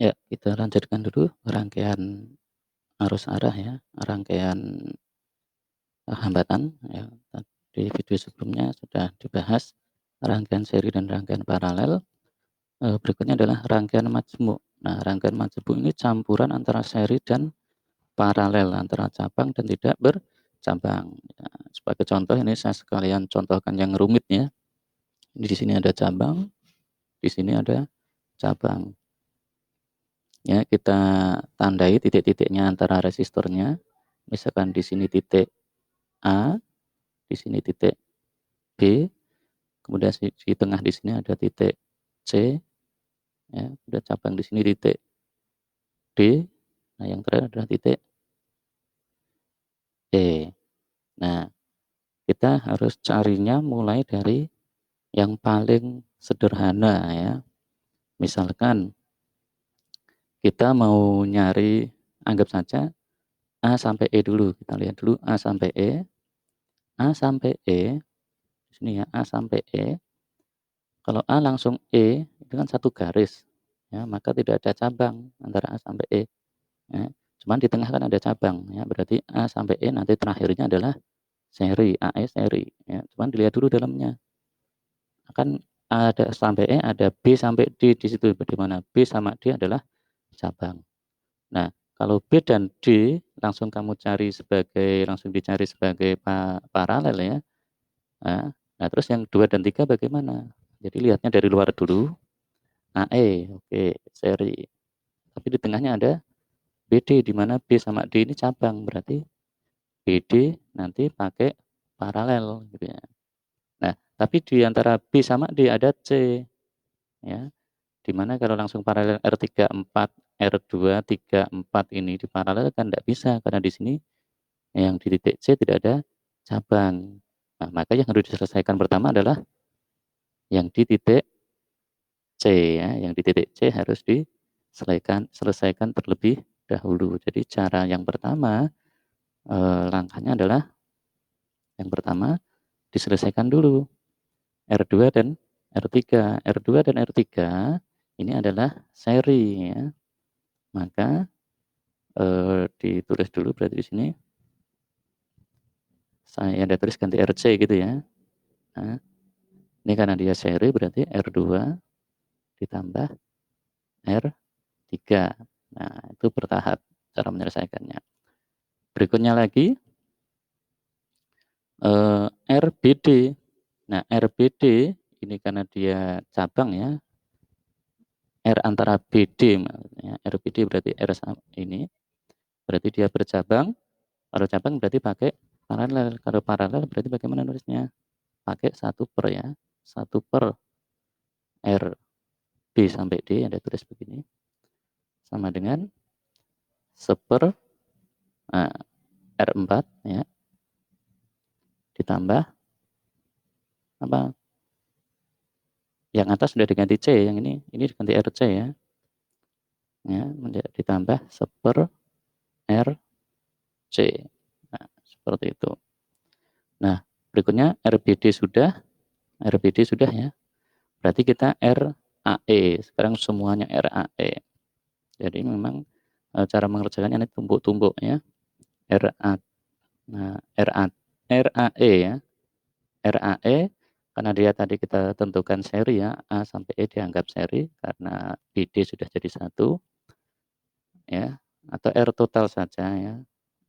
Ya, kita lanjutkan dulu rangkaian arus arah ya, rangkaian hambatan ya. Di video sebelumnya sudah dibahas rangkaian seri dan rangkaian paralel. Berikutnya adalah rangkaian majmuk. Nah, rangkaian majmuk ini campuran antara seri dan paralel, antara cabang dan tidak bercabang. Ya, sebagai contoh ini saya sekalian contohkan yang rumit ya. Ini di sini ada cabang, di sini ada cabang. Ya, kita tandai titik-titiknya antara resistornya. Misalkan di sini titik A, di sini titik B, kemudian di tengah di sini ada titik C, ya, kemudian cabang di sini titik D, nah yang terakhir adalah titik E. Nah, kita harus carinya mulai dari yang paling sederhana ya. Misalkan kita mau nyari, anggap saja A sampai E dulu. Kita lihat dulu A sampai E. A sampai E, di sini ya, A sampai E. Kalau A langsung E, itu kan satu garis. Ya, maka tidak ada cabang antara A sampai E. Ya. Cuman di tengah kan ada cabang. Ya, berarti A sampai E nanti terakhirnya adalah seri, AE seri. Ya. Cuman dilihat dulu dalamnya. Kan ada sampai E, ada B sampai D di situ. Bagaimana B sama D adalah cabang. Nah, kalau B dan D langsung dicari sebagai paralel ya. Nah, terus yang 2 dan 3 bagaimana? Jadi lihatnya dari luar dulu. AE, oke, seri. Tapi di tengahnya ada BD, di mana B sama D ini cabang. Berarti BD nanti pakai paralel gitu ya. Nah, tapi di antara B sama D ada C ya. Di mana kalau langsung paralel R3 4, R2 3 4 ini diparalelkan tidak bisa karena di sini yang di titik C tidak ada cabang. Nah, maka yang harus diselesaikan pertama adalah yang di titik C ya, yang di titik C harus selesaikan terlebih dahulu. Jadi cara yang pertama, langkahnya adalah yang pertama diselesaikan dulu R2 dan R3. R2 dan R3 ini adalah seri ya. Maka ditulis dulu berarti di sini saya ada tulis ganti RC gitu ya. Nah, ini karena dia seri berarti R2 ditambah R3. Nah, itu bertahap cara menyelesaikannya. Berikutnya lagi RBD. Nah, RBD ini karena dia cabang ya, R antara BD maksudnya. RBD berarti R ini, berarti dia bercabang. Kalau cabang berarti pakai paralel. Kalau paralel berarti bagaimana nulisnya? Pakai 1/, ya. 1/, RB sampai D, ada tulis begini. Sama dengan 1/, nah, R4 ya. Ditambah apa? Yang atas sudah diganti C, yang ini diganti RC ya. Ya, ditambah 1/, RC. Nah, seperti itu. Nah, berikutnya RBD sudah ya. Berarti kita RAE. Sekarang semuanya RAE. Jadi memang cara mengerjakannya ini tumbuk-tumbuk ya. RA, nah, RAE ya. RAE karena dia tadi kita tentukan seri ya, A sampai E dianggap seri karena BD sudah jadi satu ya, atau R total saja ya.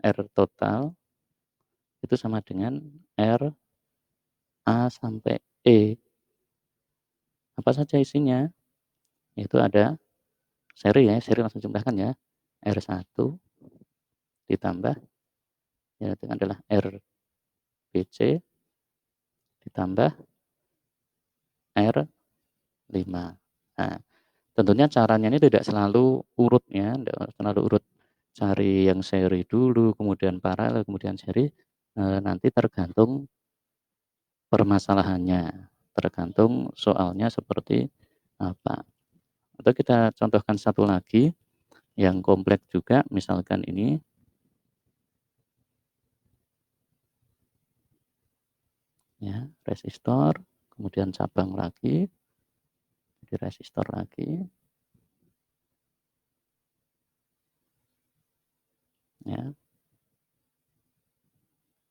R total itu sama dengan R A sampai E. Apa saja isinya? Itu ada seri ya, seri langsung jumlahkan ya. R1 ditambah ya itu adalah RBC ditambah R5. Nah, tentunya caranya ini tidak selalu urut ya, tidak selalu urut. Cari yang seri dulu, kemudian paralel, kemudian seri. Nanti tergantung permasalahannya, tergantung soalnya seperti apa. Atau kita contohkan satu lagi yang kompleks juga, misalkan ini ya, resistor, kemudian cabang lagi, jadi resistor lagi. ya.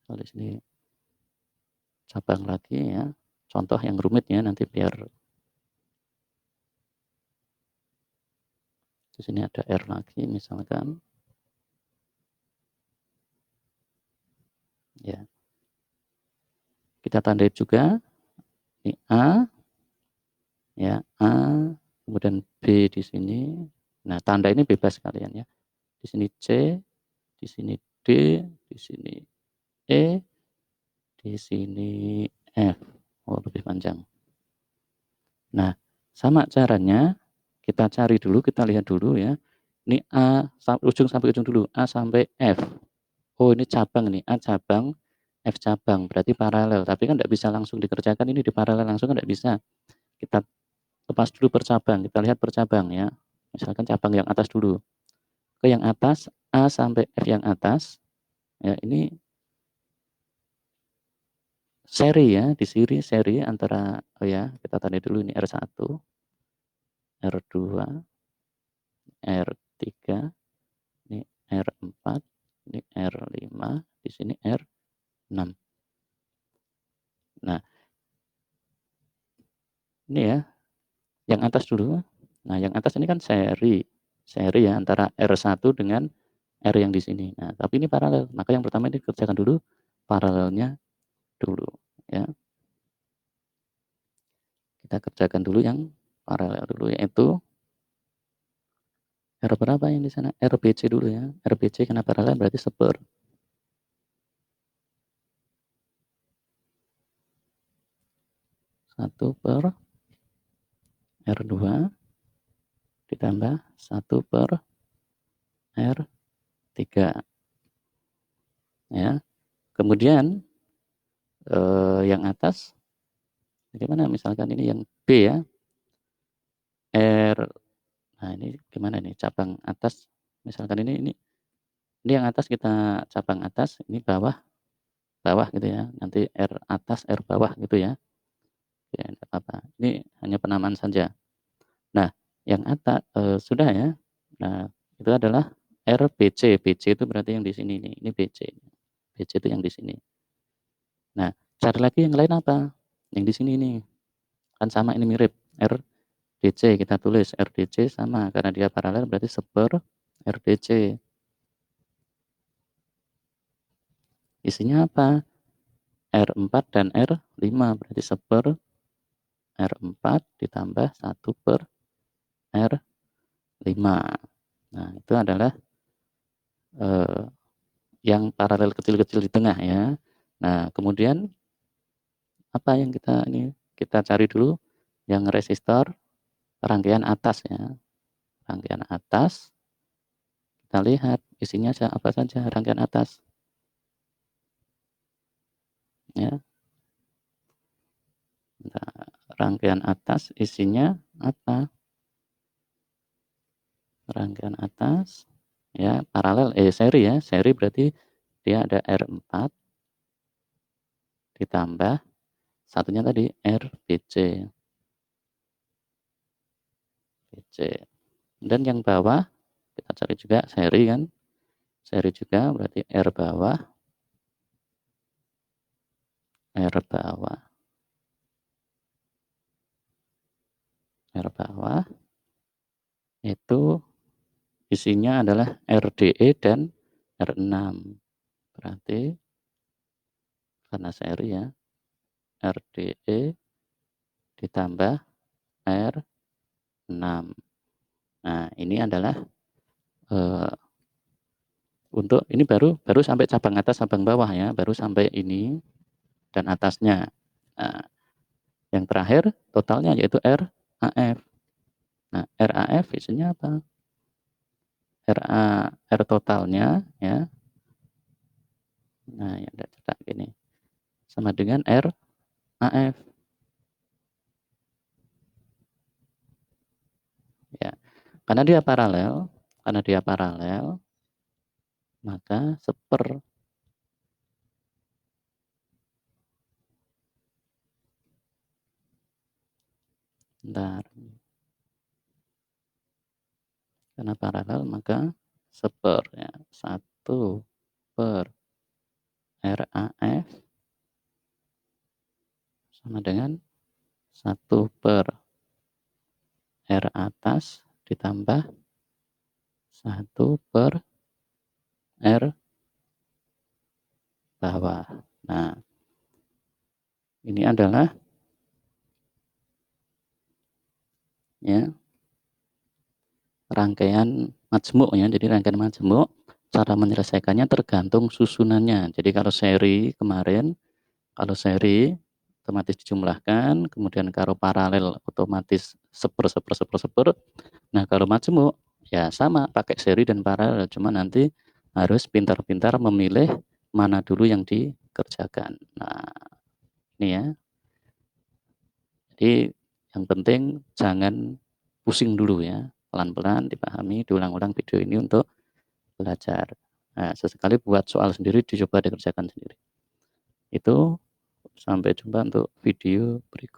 Kalau di sini cabang lagi ya, contoh yang rumit ya, nanti biar di sini ada R lagi misalkan, ya. Kita tandai juga, ini A, ya, A, kemudian B di sini. Nah, tanda ini bebas kalian ya. Di sini C, di sini D, di sini E, di sini F. Oh, lebih panjang. Nah, sama caranya kita cari dulu, kita lihat dulu ya. Ini A ujung sampai ujung dulu, A sampai F. Oh, ini cabang nih, A cabang, F cabang, berarti paralel. Tapi kan tidak bisa langsung dikerjakan ini di paralel langsung kan tidak bisa. Kita lepas dulu per cabang, kita lihat per cabang ya. Misalkan cabang yang atas dulu. Ke yang atas, A sampai F yang atas, ya ini seri ya, di seri antara, oh ya, kita tanda dulu ini R1, R2, R3, ini R4, ini R5, di sini R6. Nah, ini ya, yang atas dulu. Nah, yang atas ini kan seri ya antara R1 dengan R yang di sini. Nah, tapi ini paralel. Maka yang pertama ini kerjakan dulu paralelnya dulu ya. Kita kerjakan dulu yang paralel dulu, yaitu R berapa yang di sana? RBC dulu ya. RBC karena paralel berarti seper. Satu per R2 ditambah 1 per R3 ya. Kemudian yang atas bagaimana? Misalkan ini yang B ya. R, nah ini gimana nih cabang atas, misalkan ini yang atas kita cabang atas, ini bawah bawah gitu ya, nanti R atas R bawah gitu ya. Ya enggak apa-apa, ini hanya penamaan saja. Nah, yang atas sudah ya. Nah, itu adalah RBC. BC itu berarti yang di sini nih, ini BC. BC itu yang di sini. Nah, cari lagi yang lain apa? Yang di sini nih. Kan sama ini mirip. RDC kita tulis RDC sama karena dia paralel berarti seper RDC. Isinya apa? R4 dan R5 berarti seper R4 ditambah 1 per R5. Nah, itu adalah eh, yang paralel kecil-kecil di tengah ya. Nah, kemudian apa yang kita cari dulu yang resistor rangkaian atas ya. Rangkaian atas kita lihat isinya apa saja rangkaian atas ya. Nah, rangkaian atas isinya apa? Rangkaian atas ya paralel seri ya. Seri berarti dia ada R4 ditambah satunya tadi RBC. BC. Dan yang bawah kita cari juga seri kan. Seri juga berarti R bawah, R bawah, R bawah itu isinya adalah RDE dan R6. Berarti karena seri ya, RDE ditambah R6. Nah, ini adalah eh, untuk ini baru sampai cabang atas cabang bawah ya, baru sampai ini dan atasnya. Nah, yang terakhir totalnya yaitu RAF. Nah, RAF isinya apa? R totalnya ya. Nah, yang ada cetak gini. Sama dengan RAF ya. Karena dia paralel, maka seper. Bentar. Karena paralel maka seper ya. per RAF sama dengan 1 per R atas ditambah 1 per R bawah. Nah, ini adalah ya rangkaian majmuk ya. Jadi rangkaian majmuk cara menyelesaikannya tergantung susunannya. Jadi kalau seri otomatis dijumlahkan, kemudian kalau paralel otomatis seper. Nah, kalau majmuk ya sama pakai seri dan paralel, cuma nanti harus pintar-pintar memilih mana dulu yang dikerjakan. Nah, ini ya. Jadi yang penting jangan pusing dulu ya, pelan-pelan dipahami, diulang-ulang video ini untuk belajar. Nah, sesekali buat soal sendiri, dicoba dikerjakan sendiri. Itu sampai jumpa untuk video berikutnya.